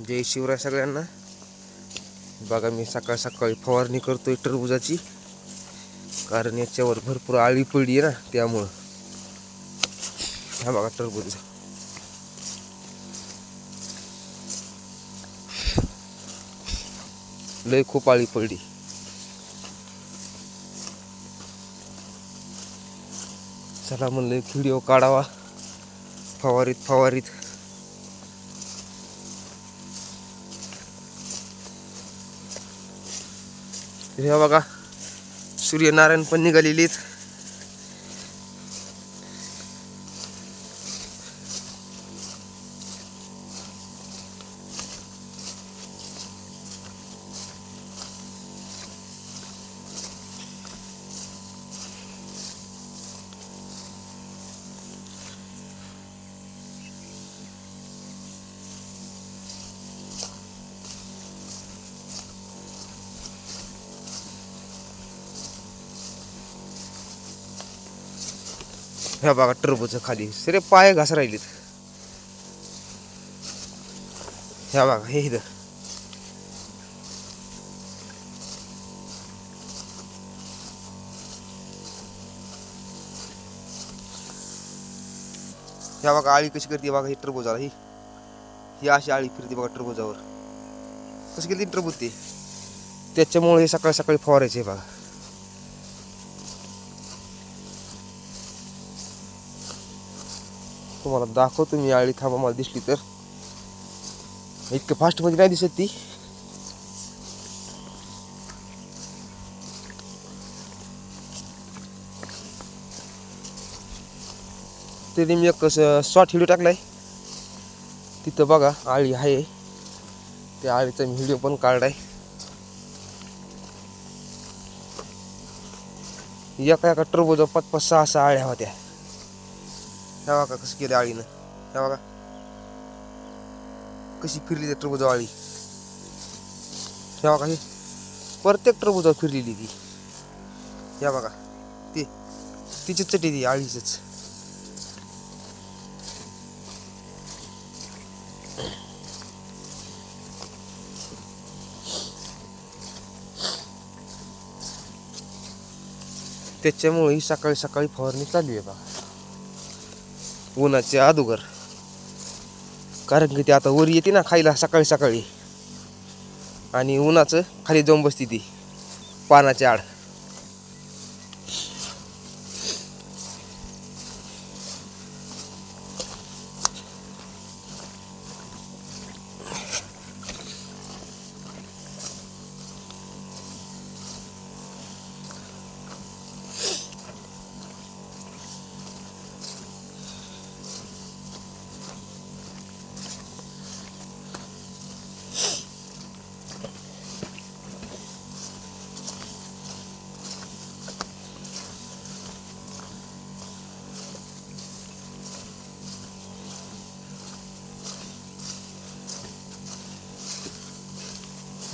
जय शिवराय सगळ्यांना। बघा मी सकाळ सकाळी फवारणी करतोय टरबूजाची, कारण याच्यावर भरपूर आळी पडली आहे ना, त्यामुळं। हा बघा टरबूज लय खूप आळी पडली। चला म्हणलं एक व्हिडिओ काढावा फवारीत। हे बघा सूर्यनारायण पण निघालेलीत। ह्या बघा टरबूज खाली सरे पाय घास राहिलेत। ह्या बघा हे इथं ह्या बघा आळी कशी करते बघा। ही टरबूजाला ही अशी आळी फिरते बघा टरबूजावर। कशी केली टरबूज ते, त्याच्यामुळे हे सकाळी सकाळी फवारायचे बघा। तुम्हाला दाखवतो मी आळी, थांबा मला दिसली तर। इतकं फास्ट मध्ये नाही दिसत ती। तरी मी एक शॉर्ट व्हिडिओ टाकलाय, तिथं बघा आळी आहे। त्या आळीचा मी व्हिडिओ पण काढलाय। एका टरबूजा 5-5, 6-6 आळ्या होत्या। ह्या बघा कसं केलं आळीनं, ह्या बघा कशी फिरली त्या टरबूजा आळी। ह्या बघा ही प्रत्येक टरबूजा फिरलेली ती। ह्या बघा ती तिचीच चटी ती आळीच। त्याच्यामुळे सकाळी सकाळी फवारणी चालू आहे बघा, उन्हाच्या अगोदर। कारण की ती आता वर येते ना खायला सकाळी सकाळी, आणि उन्हाचं खाली जाऊन बसती ती पानाच्या आड।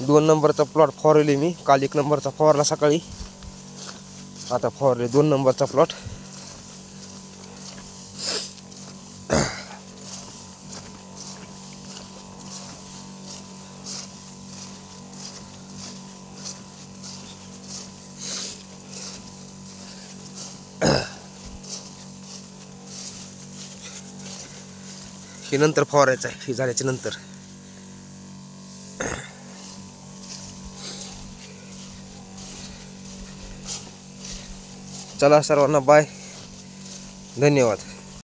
दोन नंबरचा प्लॉट फवारले मी काल। 1 नंबरचा फवारला सकाळी, आता फवारले 2 नंबरचा प्लॉट। हे नंतर फवारायचं आहे, हे झाल्याच्या नंतर। चला सर्वांना बाय, धन्यवाद।